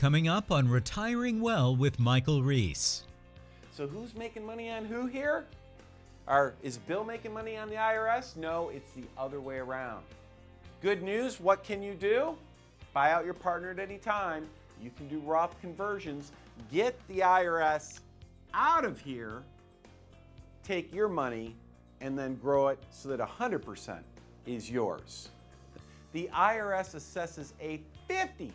Coming up on Retiring Well with Michael Reese. So who's making money on who here? Is Bill making money on the IRS? No, it's the other way around. Good news, what can you do? Buy out your partner at any time. You can do Roth conversions. Get the IRS out of here, take your money, and then grow it so that 100% is yours. The IRS assesses a 50%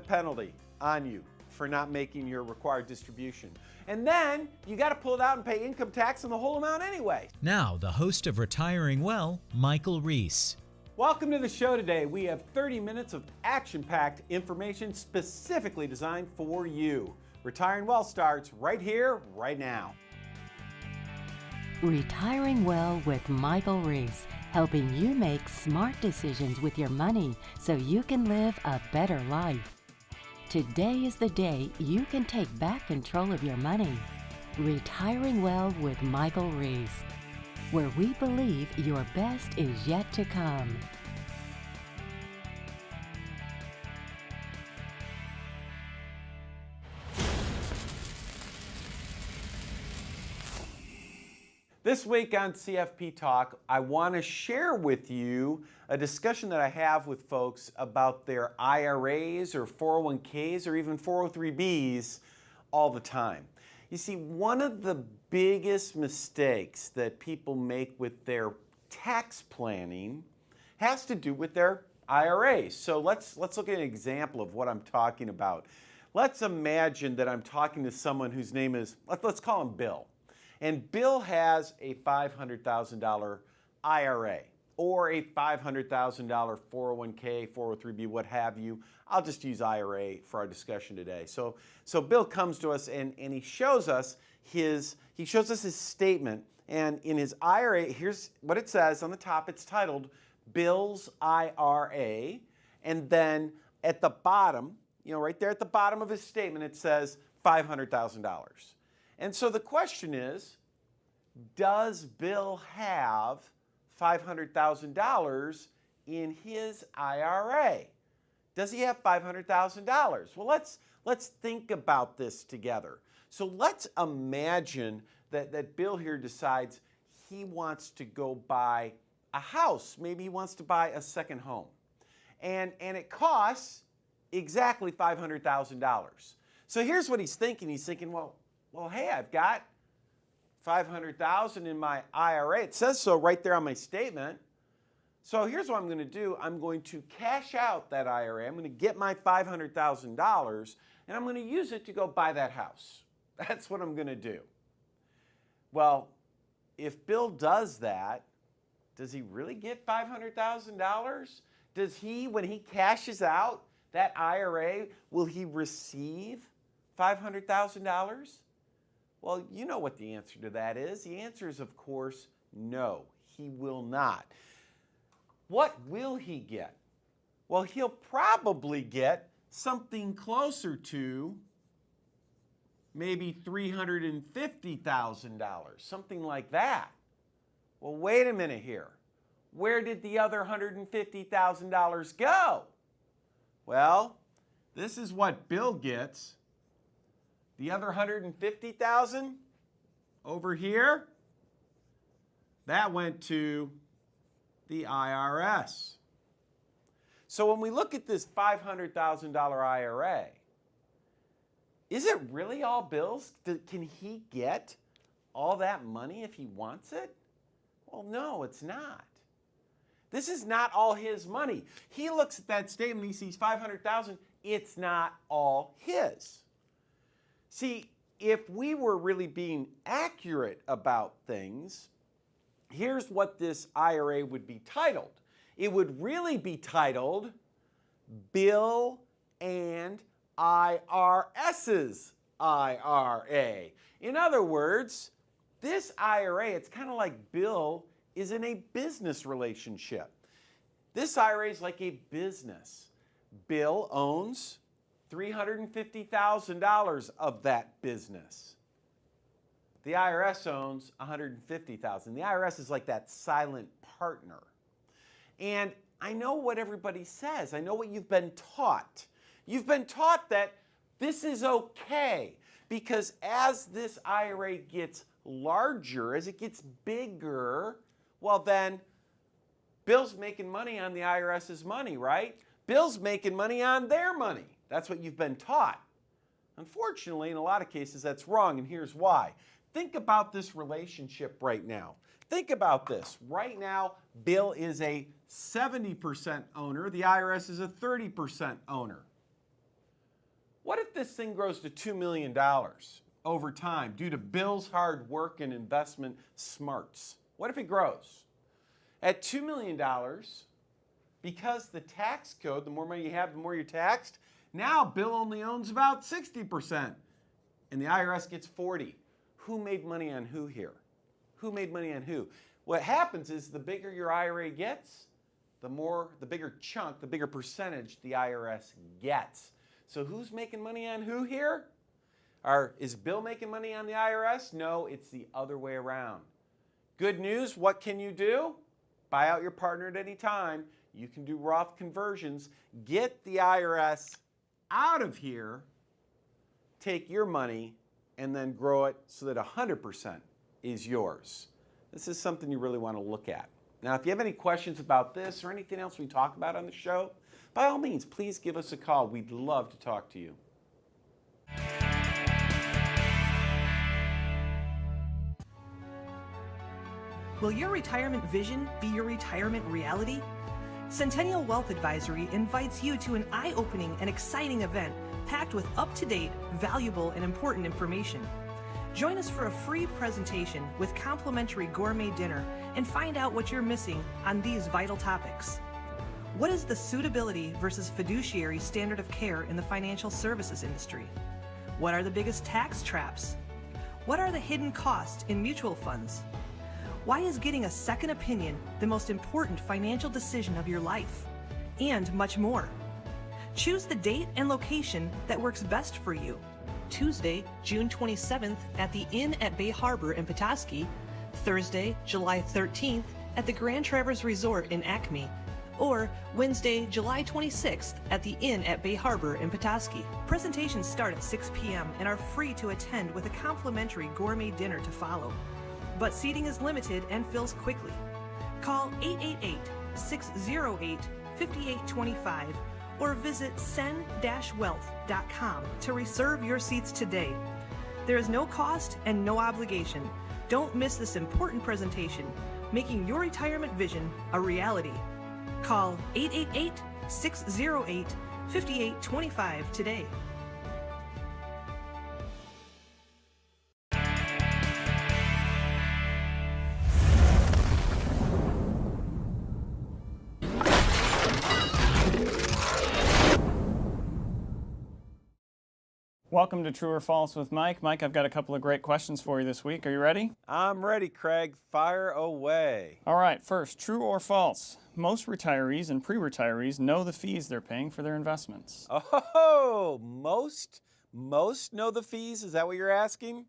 penalty on you for not making your required distribution. And then you got to pull it out and pay income tax on the whole amount anyway. Now, the host of Retiring Well, Michael Reese. Welcome to the show today. We have 30 minutes of action-packed information specifically designed for you. Retiring Well starts right here, right now. Retiring Well with Michael Reese, helping you make smart decisions with your money so you can live a better life. Today is the day you can take back control of your money. Retiring Well with Michael Reese, where we believe your best is yet to come. This week on CFP Talk, I want to share with you a discussion that I have with folks about their IRAs or 401ks or even 403bs all the time. You see, one of the biggest mistakes that people make with their tax planning has to do with their IRAs. So let's look at an example of what I'm talking about. Let's imagine that I'm talking to someone whose name is, let's call him Bill. And Bill has a $500,000 IRA or a $500,000 401k, 403b, what have you. I'll just use IRA for our discussion today. So Bill comes to us and he shows us his statement. And in his IRA, here's what it says on the top. It's titled Bill's IRA. And then at the bottom, right there at the bottom of his statement, it says $500,000. And so the question is, does Bill have $500,000 in his IRA? Does he have $500,000? Well, let's think about this together. So let's imagine that Bill here decides he wants to go buy a house. Maybe he wants to buy a second home. And it costs exactly $500,000. So here's what he's thinking. He's thinking, well, hey, I've got $500,000 in my IRA. It says so right there on my statement. So here's what I'm going to do. I'm going to cash out that IRA. I'm going to get my $500,000 and I'm going to use it to go buy that house. That's what I'm going to do. Well, if Bill does that, does he really get $500,000? Does he, when he cashes out that IRA, will he receive $500,000? Well, you know what the answer to that is. The answer is, of course, no, he will not. What will he get? Well, he'll probably get something closer to maybe $350,000, something like that. Well, wait a minute here. Where did the other $150,000 go? Well, this is what Bill gets. The other $150,000 over here, that went to the IRS. So when we look at this $500,000 IRA, is it really all Bill's? Can he get all that money if he wants it? Well, no, it's not. This is not all his money. He looks at that statement, he sees $500,000, it's not all his. See, if we were really being accurate about things, here's what this IRA would be titled. It would really be titled Bill and IRS's IRA. In other words, this IRA, it's kind of like Bill is in a business relationship. This IRA is like a business. Bill owns $350,000 of that business. The IRS owns $150,000. The IRS is like that silent partner. And I know what everybody says. I know what you've been taught. You've been taught that this is okay because as this IRA gets larger, as it gets bigger, well then, Bill's making money on the IRS's money, right? Bill's making money on their money. That's what you've been taught. Unfortunately, in a lot of cases, that's wrong, and here's why. Think about this relationship right now. Think about this. Right now, Bill is a 70% owner. The IRS is a 30% owner. What if this thing grows to $2 million over time due to Bill's hard work and investment smarts? What if it grows? At $2 million, because the tax code, the more money you have, the more you're taxed, now Bill only owns about 60%, and the IRS gets 40%. Who made money on who here? Who made money on who? What happens is the bigger your IRA gets, the bigger chunk, the bigger percentage the IRS gets. So who's making money on who here? Is Bill making money on the IRS? No, it's the other way around. Good news, what can you do? Buy out your partner at any time. You can do Roth conversions. Get the IRS out of here, take your money, and then grow it so that 100% is yours. This is something you really want to look at. Now, if you have any questions about this or anything else we talk about on the show, by all means, please give us a call. We'd love to talk to you. Will your retirement vision be your retirement reality? Centennial Wealth Advisory invites you to an eye-opening and exciting event packed with up-to-date, valuable, and important information. Join us for a free presentation with complimentary gourmet dinner and find out what you're missing on these vital topics. What is the suitability versus fiduciary standard of care in the financial services industry? What are the biggest tax traps? What are the hidden costs in mutual funds? Why is getting a second opinion the most important financial decision of your life? And much more. Choose the date and location that works best for you. Tuesday, June 27th at the Inn at Bay Harbor in Petoskey, Thursday, July 13th at the Grand Traverse Resort in Acme, or Wednesday, July 26th at the Inn at Bay Harbor in Petoskey. Presentations start at 6 p.m. and are free to attend with a complimentary gourmet dinner to follow. But seating is limited and fills quickly. Call 888-608-5825 or visit sen-wealth.com to reserve your seats today. There is no cost and no obligation. Don't miss this important presentation, making your retirement vision a reality. Call 888-608-5825 today. Welcome to True or False with Mike. Mike, I've got a couple of great questions for you this week. Are you ready? I'm ready, Craig. Fire away. All right, first, true or false? Most retirees and pre-retirees know the fees they're paying for their investments. Oh, most know the fees? Is that what you're asking?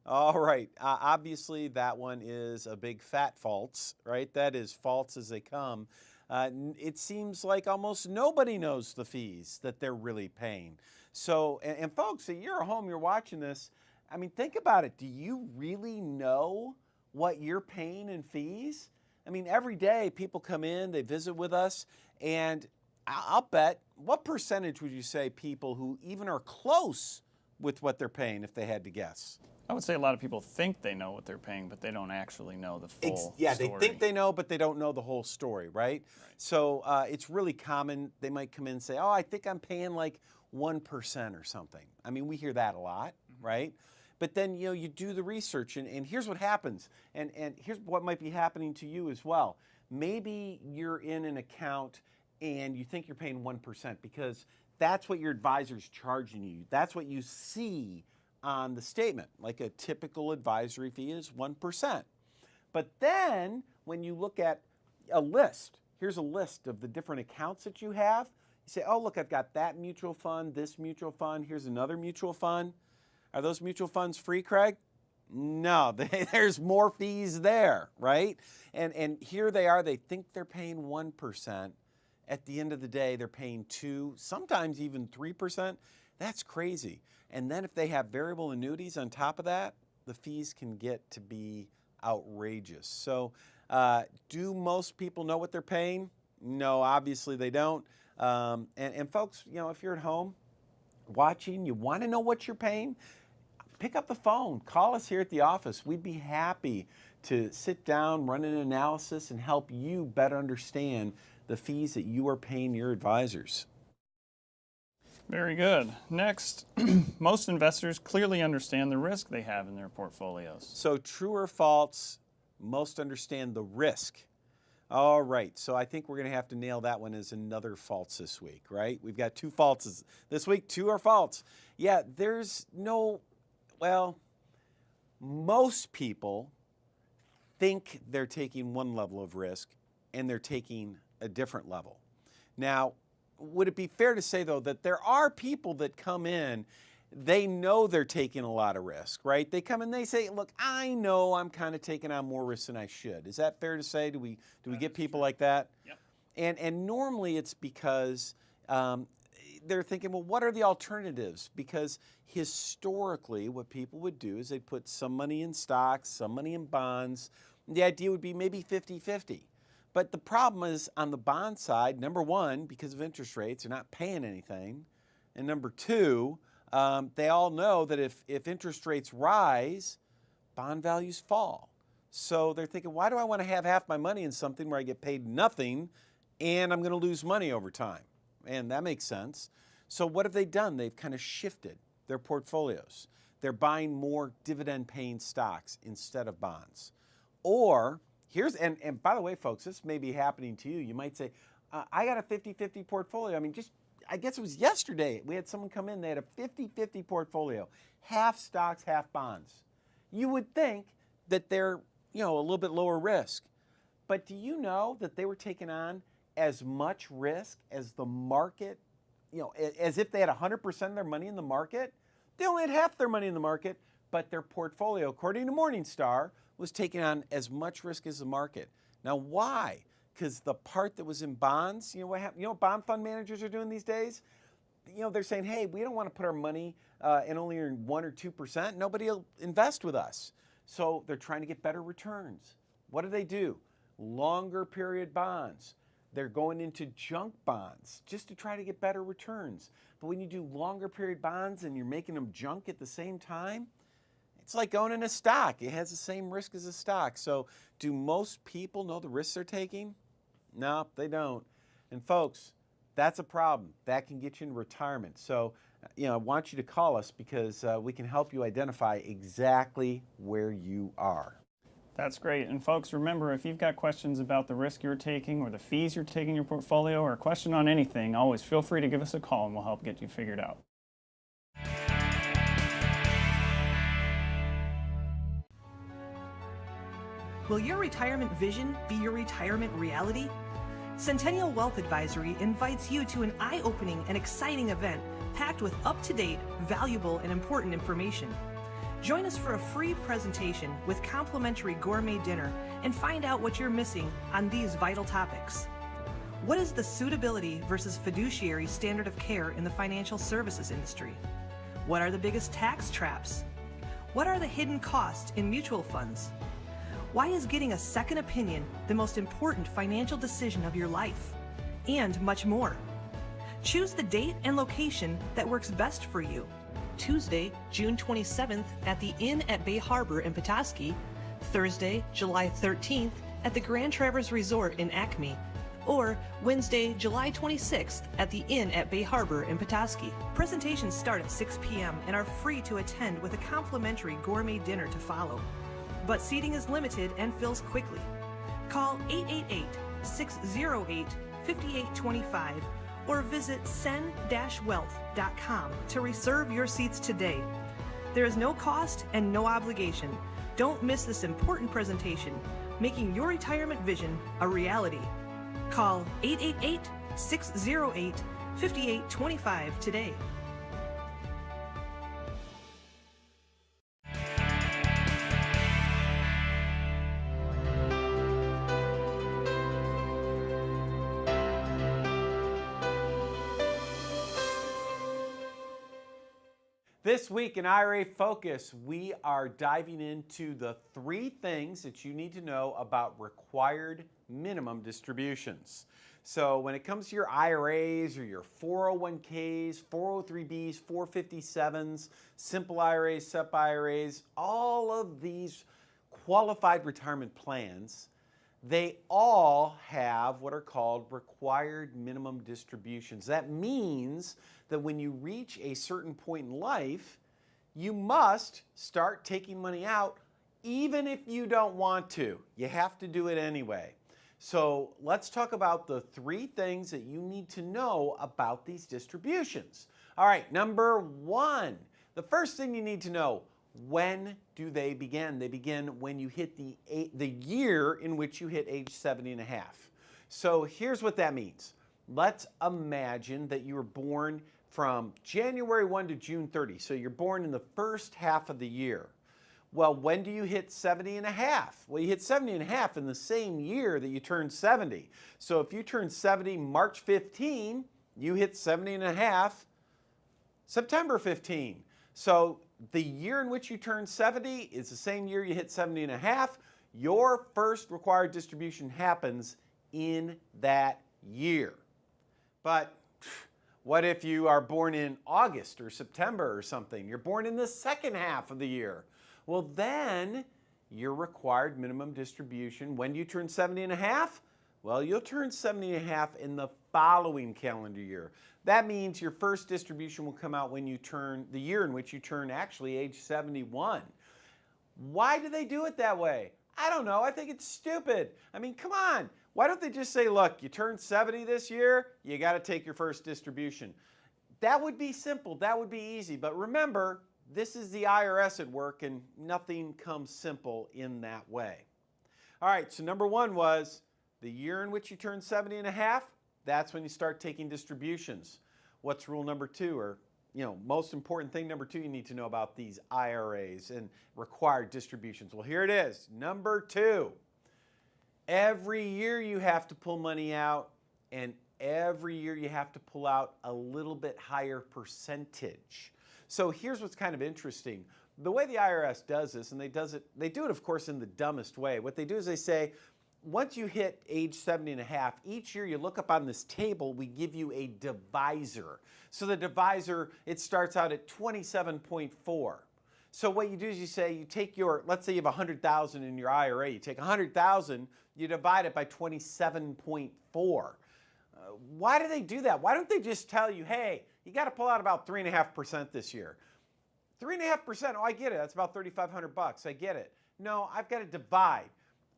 All right. Obviously, that one is a big fat false, right? That is false as they come. It seems like almost nobody knows the fees that they're really paying. So, and folks, if you're at home, you're watching this, I mean, think about it. Do you really know what you're paying in fees? I mean, every day people come in, they visit with us, and I'll bet, what percentage would you say people who even are close with what they're paying, if they had to guess? I would say a lot of people think they know what they're paying, but they don't actually know the full story. They think they know, but they don't know the whole story, right? So it's really common. They might come in and say, oh, I think I'm paying like 1% or something. I mean, we hear that a lot, right? But then, you know, you do the research, and here's what happens, and here's what might be happening to you as well. Maybe you're in an account and you think you're paying 1% because that's what your advisor's charging you. That's what you see on the statement. Like a typical advisory fee is 1%. But then when you look at a list, here's a list of the different accounts that you have. You say, oh, look, I've got that mutual fund, this mutual fund, here's another mutual fund. Are those mutual funds free, Craig? No, there's more fees there, right? And here they are, they think they're paying 1%. At the end of the day, they're paying 2%, sometimes even 3%. That's crazy. And then if they have variable annuities on top of that, the fees can get to be outrageous. So do most people know what they're paying? No, obviously they don't. And folks, you know, if you're at home watching, you want to know what you're paying, pick up the phone, call us here at the office. We'd be happy to sit down, run an analysis, and help you better understand the fees that you are paying your advisors. Very good. Next, most investors clearly understand the risk they have in their portfolios. So true or false, most understand the risk. All right, so I think we're going to have to nail that one as another false this week, right? We've got 2 falses this week, 2 are false. Yeah, there's no, well, most people think they're taking one level of risk and they're taking a different level. Now, would it be fair to say, though, that there are people that come in, they know they're taking a lot of risk, right? They come in, they say, look, I know I'm kind of taking on more risk than I should. Is that fair to say? Do we get people like that? Yep. And normally it's because they're thinking, well, what are the alternatives? Because historically what people would do is they'd put some money in stocks, some money in bonds. The idea would be maybe 50-50. But the problem is on the bond side, number one, because of interest rates, they're not paying anything. And number two, they all know that if interest rates rise, bond values fall. So they're thinking, why do I want to have half my money in something where I get paid nothing and I'm going to lose money over time? And that makes sense. So what have they done? They've kind of shifted their portfolios. They're buying more dividend-paying stocks instead of bonds. Or and by the way, folks, this may be happening to you. You might say, I got a 50-50 portfolio. I mean, I guess it was yesterday, we had someone come in, they had a 50-50 portfolio, half stocks, half bonds. You would think that they're, a little bit lower risk. But do you know that they were taking on as much risk as the market, as if they had 100% of their money in the market? They only had half their money in the market, but their portfolio, according to Morningstar, was taking on as much risk as the market. Now, why? Because the part that was in bonds, what happened? You know what bond fund managers are doing these days? They're saying, hey, we don't want to put our money and only earn 1 or 2%. Nobody will invest with us. So they're trying to get better returns. What do? Longer period bonds. They're going into junk bonds just to try to get better returns. But when you do longer period bonds and you're making them junk at the same time, it's like going in a stock. It has the same risk as a stock. So do most people know the risks they're taking? No, they don't. And folks, that's a problem. That can get you in retirement. So, I want you to call us because we can help you identify exactly where you are. That's great. And folks, remember, if you've got questions about the risk you're taking or the fees you're taking in your portfolio or a question on anything, always feel free to give us a call and we'll help get you figured out. Will your retirement vision be your retirement reality? Centennial Wealth Advisory invites you to an eye-opening and exciting event packed with up-to-date, valuable, and important information. Join us for a free presentation with complimentary gourmet dinner and find out what you're missing on these vital topics. What is the suitability versus fiduciary standard of care in the financial services industry? What are the biggest tax traps? What are the hidden costs in mutual funds? Why is getting a second opinion the most important financial decision of your life? And much more. Choose the date and location that works best for you. Tuesday, June 27th at the Inn at Bay Harbor in Petoskey, Thursday, July 13th at the Grand Traverse Resort in Acme, or Wednesday, July 26th at the Inn at Bay Harbor in Petoskey. Presentations start at 6 p.m. and are free to attend with a complimentary gourmet dinner to follow. But seating is limited and fills quickly. Call 888-608-5825 or visit sen-wealth.com to reserve your seats today. There is no cost and no obligation. Don't miss this important presentation, making your retirement vision a reality. Call 888-608-5825 today. This week in IRA Focus, we are diving into the 3 things that you need to know about required minimum distributions. So when it comes to your IRAs or your 401ks, 403bs, 457s, simple IRAs, SEP IRAs, all of these qualified retirement plans, they all have what are called required minimum distributions. That means that when you reach a certain point in life, you must start taking money out even if you don't want to. You have to do it anyway. So let's talk about the 3 things that you need to know about these distributions. All right, number 1, the first thing you need to know, when do they begin? They begin when you hit the year in which you hit age 70 and a half. So here's what that means. Let's imagine that you were born from January 1 to June 30. So you're born in the first half of the year. Well, when do you hit 70 and a half? Well, you hit 70 and a half in the same year that you turned 70. So if you turn 70 March 15, you hit 70 and a half September 15. So the year in which you turn 70 is the same year you hit 70 and a half. Your first required distribution happens in that year. But what if you are born in August or September or something? You're born in the second half of the year. Well, then your required minimum distribution, when do you turn 70 and a half? Well, you'll turn 70 and a half in the following calendar year. That means your first distribution will come out when you turn, the year in which you turn actually age 71. Why do they do it that way? I don't know. I think it's stupid. I mean, come on. Why don't they just say, look, you turned 70 this year, you got to take your first distribution. That would be simple. That would be easy. But remember, this is the IRS at work, and nothing comes simple in that way. All right, so number 1 was the year in which you turn 70 and a half, that's when you start taking distributions. What's rule number 2, or most important thing number 2 you need to know about these IRAs and required distributions? Well, here it is. Number 2, every year you have to pull money out, and every year you have to pull out a little bit higher percentage. So here's what's kind of interesting. The way the IRS does this, and they do it, of course, in the dumbest way. What they do is they say, once you hit age 70 and a half, each year you look up on this table, we give you a divisor. So the divisor, it starts out at 27.4. So what you do is you say, you take your, let's say you have 100,000 in your IRA, you take 100,000, you divide it by 27.4. Why do they do that? Why don't they just tell you, hey, you got to pull out about 3.5% this year? 3.5%, oh, I get it. That's about $3,500. I get it. No, I've got to divide.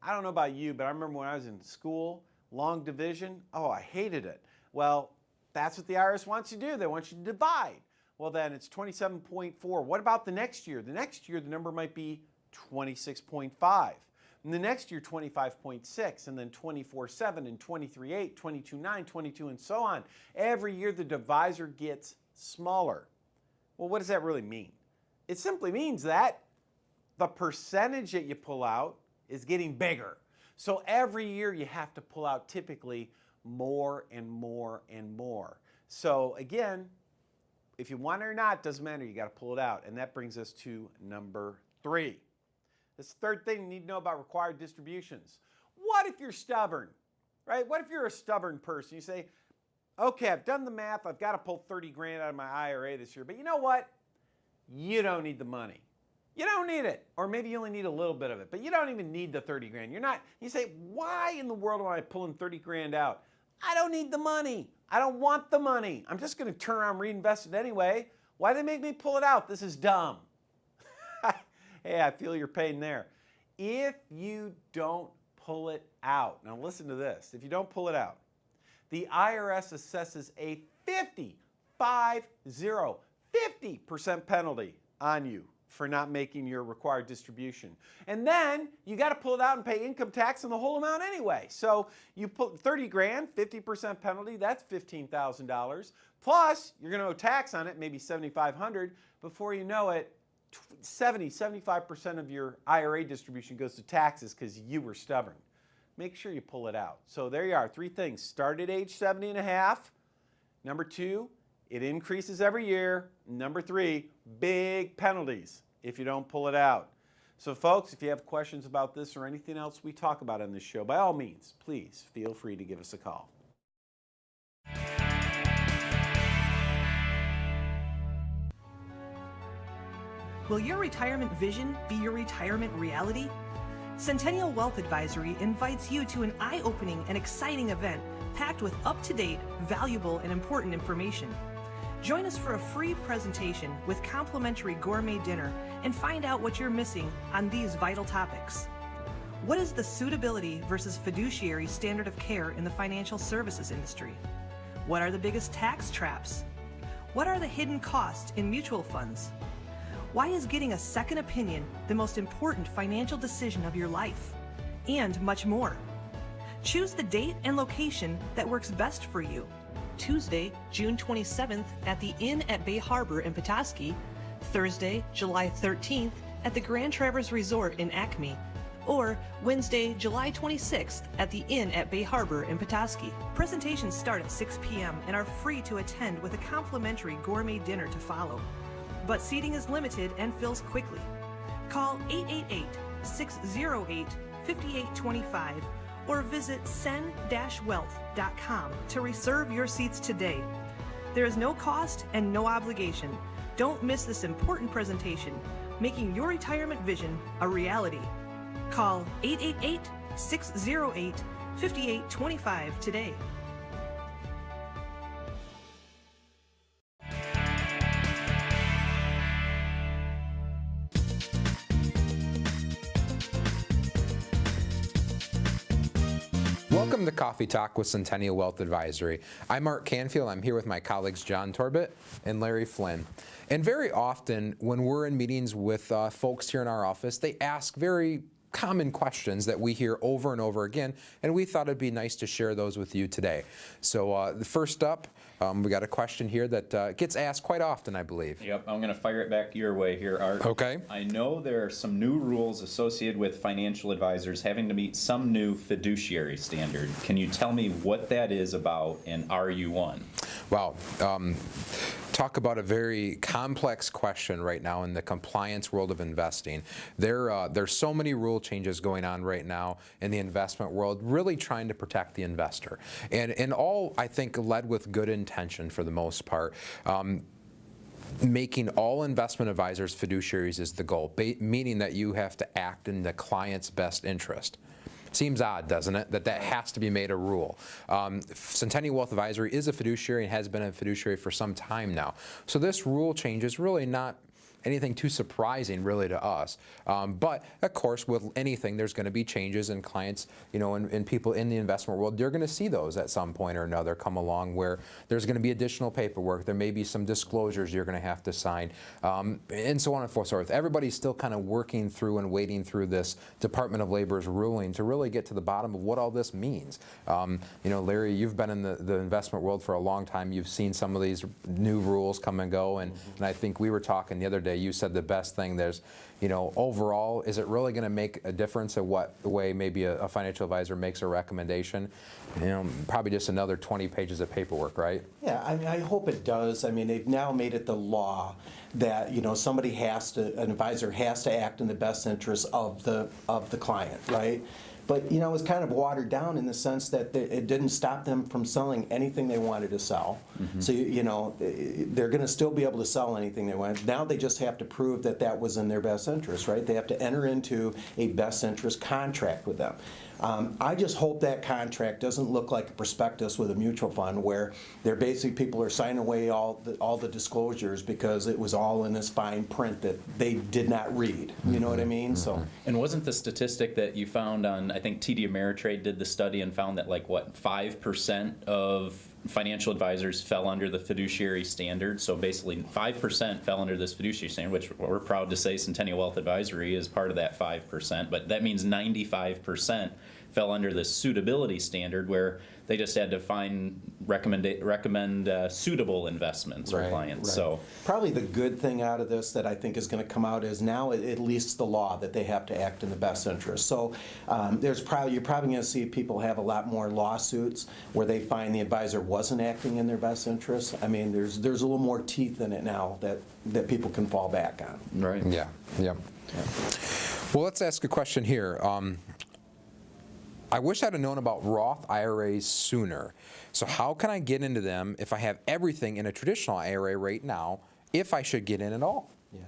I don't know about you, but I remember when I was in school, long division, oh, I hated it. Well, that's what the IRS wants you to do. They want you to divide. Well, then it's 27.4. What about the next year? The next year, the number might be 26.5. And the next year, 25.6, and then 24.7, and 23.8, 22.9, 22, and so on. Every year, the divisor gets smaller. Well, what does that really mean? It simply means that the percentage that you pull out is getting bigger. So every year, you have to pull out typically more and more and more. So again, if you want it or not, doesn't matter. You got to pull it out. And that brings us to number 3. This third thing you need to know about required distributions. What if you're stubborn, right? What if you're a stubborn person? You say, okay, I've done the math. I've got to pull 30 grand out of my IRA this year. But you know what? You don't need the money. You don't need it. Or maybe you only need a little bit of it, but you don't even need the 30 grand. You say, why in the world am I pulling 30 grand out? I don't need the money. I don't want the money. I'm just going to turn around and reinvest it anyway. Why do they make me pull it out? This is dumb. Hey, I feel your pain there. If you don't pull it out, now listen to this. If you don't pull it out, the IRS assesses a 50% penalty on you for not making your required distribution. And then you got to pull it out and pay income tax on the whole amount anyway. So you put 30 grand, 50% penalty, that's $15,000. Plus, you're going to owe tax on it, maybe $7,500. Before you know it, 75% of your IRA distribution goes to taxes because you were stubborn. Make sure you pull it out. So there you are, 3 things. Start at age 70 and a half. Number 2, it increases every year. Number 3, big penalties if you don't pull it out. So folks, if you have questions about this or anything else we talk about on this show, by all means, please feel free to give us a call. Will your retirement vision be your retirement reality? Centennial Wealth Advisory invites you to an eye-opening and exciting event packed with up-to-date, valuable, and important information. Join us for a free presentation with complimentary gourmet dinner and find out what you're missing on these vital topics. What is the suitability versus fiduciary standard of care in the financial services industry? What are the biggest tax traps? What are the hidden costs in mutual funds? Why is getting a second opinion the most important financial decision of your life? And much more. Choose the date and location that works best for you. Tuesday, June 27th at the Inn at Bay Harbor in Petoskey, Thursday, July 13th at the Grand Traverse Resort in Acme, or Wednesday, July 26th at the Inn at Bay Harbor in Petoskey. Presentations start at 6 p.m. and are free to attend with a complimentary gourmet dinner to follow. But seating is limited and fills quickly. Call 888-608-5825 or visit sen-wealth.com to reserve your seats today. There is no cost and no obligation. Don't miss this important presentation, making your retirement vision a reality. Call 888-608-5825 today. Welcome to Coffee Talk with Centennial Wealth Advisory. I'm Mark Canfield. I'm here with my colleagues John Torbett and Larry Flynn. And very often when we're in meetings with folks here in our office, they ask very common questions that we hear over and over again, and we thought it'd be nice to share those with you today. So the first up, we got a question here that gets asked quite often, I believe. Yep, I'm going to fire it back your way here, Art. Okay. I know there are some new rules associated with financial advisors having to meet some new fiduciary standard. Can you tell me what that is about, and are you one? Wow. Talk about a very complex question right now in the compliance world of investing. There's so many rule changes going on right now in the investment world, really trying to protect the investor. And all, I think, led with good intention for the most part. Making all investment advisors fiduciaries is the goal, meaning that you have to act in the client's best interest. Seems odd, doesn't it, that has to be made a rule. Centennial Wealth Advisory is a fiduciary and has been a fiduciary for some time now. So this rule change is really not anything too surprising really to us. But of course, with anything, there's going to be changes, and clients, you know, and people in the investment world, you're going to see those at some point or another come along where there's going to be additional paperwork. There may be some disclosures you're going to have to sign, and so on and so forth. Everybody's still kind of working through and wading through this Department of Labor's ruling to really get to the bottom of what all this means. You know, Larry, you've been in the investment world for a long time. You've seen some of these new rules come and go, and I think we were talking the other day, you said the best thing there's, you know, overall, is it really going to make a difference in what the way maybe a financial advisor makes a recommendation? You know, probably just another 20 pages of paperwork, right? Yeah, I mean, I hope it does. I mean, they've now made it the law that, you know, somebody has to, an advisor has to act in the best interest of the client, right? But, you know, it was kind of watered down in the sense that it didn't stop them from selling anything they wanted to sell. Mm-hmm. So, you know, they're going to still be able to sell anything they want. Now they just have to prove that that was in their best interest, right? They have to enter into a best interest contract with them. I just hope that contract doesn't look like a prospectus with a mutual fund where they're basically, people are signing away all the disclosures because it was all in this fine print that they did not read. You know what I mean? So. And wasn't the statistic that you found on, I think TD Ameritrade did the study and found that like what, 5% of financial advisors fell under the fiduciary standard? So basically 5% fell under this fiduciary standard, which we're proud to say Centennial Wealth Advisory is part of that 5%, but that means 95% fell under the suitability standard, where they just had to recommend suitable investments for clients. Right. So probably the good thing out of this that I think is going to come out is now at least the law that they have to act in the best interest. So you're probably going to see people have a lot more lawsuits where they find the advisor wasn't acting in their best interest, I mean, there's a little more teeth in it now that people can fall back on. Right. Yeah, yeah. Well, let's ask a question here. I wish I'd have known about Roth IRAs sooner. So how can I get into them if I have everything in a traditional IRA right now, if I should get in at all? Yeah.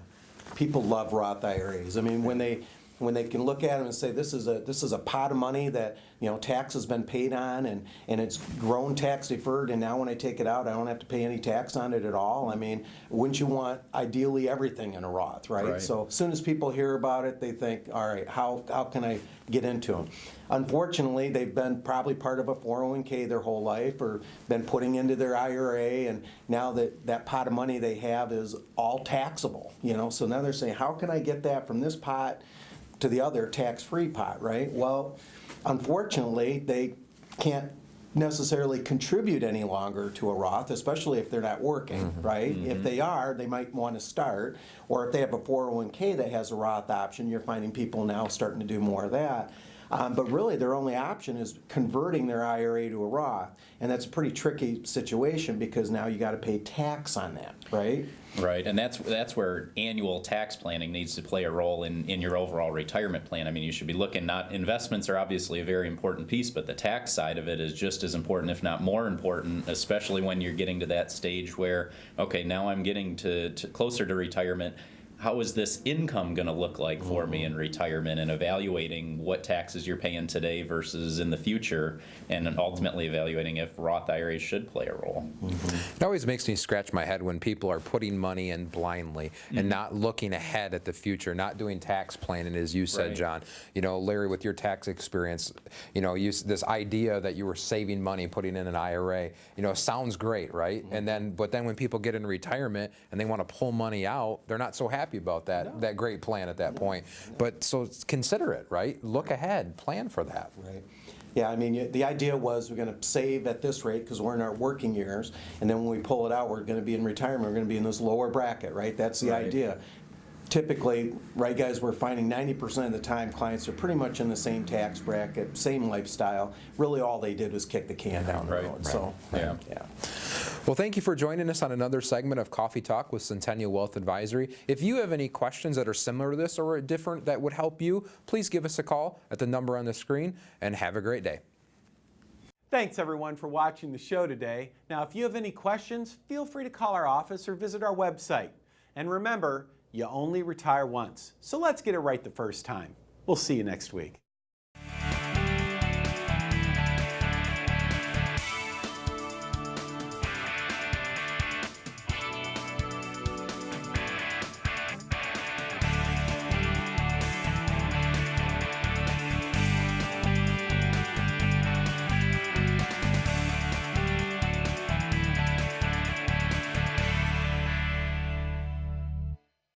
People love Roth IRAs. I mean, when they can look at them and say this is a pot of money that, you know, tax has been paid on and it's grown tax deferred, and now when I take it out I don't have to pay any tax on it at all. I mean, wouldn't you want ideally everything in a Roth, right? Right. So as soon as people hear about it, they think, all right, how can I get into them? Unfortunately, they've been probably part of a 401k their whole life, or been putting into their IRA, and now that pot of money they have is all taxable, you know. So now they're saying, how can I get that from this pot to the other tax-free pot, right? Well, unfortunately, they can't necessarily contribute any longer to a Roth, especially if they're not working, right? If they are, they might want to start, or if they have a 401k that has a Roth option, you're finding people now starting to do more of that. But really, their only option is converting their IRA to a Roth, and that's a pretty tricky situation because now you got to pay tax on that, right? Right, and that's where annual tax planning needs to play a role in your overall retirement plan. I mean, you should be looking, not investments are obviously a very important piece, but the tax side of it is just as important, if not more important, especially when you're getting to that stage where, okay, now I'm getting to closer to retirement. How is this income going to look like for me in retirement, and evaluating what taxes you're paying today versus in the future, and then ultimately evaluating if Roth IRAs should play a role. It always makes me scratch my head when people are putting money in blindly and not looking ahead at the future, not doing tax planning, as you said, Right. John. You know, Larry, with your tax experience, you know, this idea that you were saving money, putting in an IRA, you know, sounds great, right? But then when people get in retirement and they want to pull money out, they're not so happy about that great plan at that point. But so consider it, right? Look ahead, plan for that. Right. Yeah, I mean, the idea was we're going to save at this rate because we're in our working years, and then when we pull it out, we're going to be in retirement. We're going to be in this lower bracket, right? That's the Right. idea. Typically, right, guys, we're finding 90% of the time clients are pretty much in the same tax bracket, same lifestyle. Really, all they did was kick the can down the Right. road. So, Yeah. Well, thank you for joining us on another segment of Coffee Talk with Centennial Wealth Advisory. If you have any questions that are similar to this or different that would help you, please give us a call at the number on the screen, and have a great day. Thanks everyone for watching the show today. Now, if you have any questions, feel free to call our office or visit our website. And remember, you only retire once, so let's get it right the first time. We'll see you next week.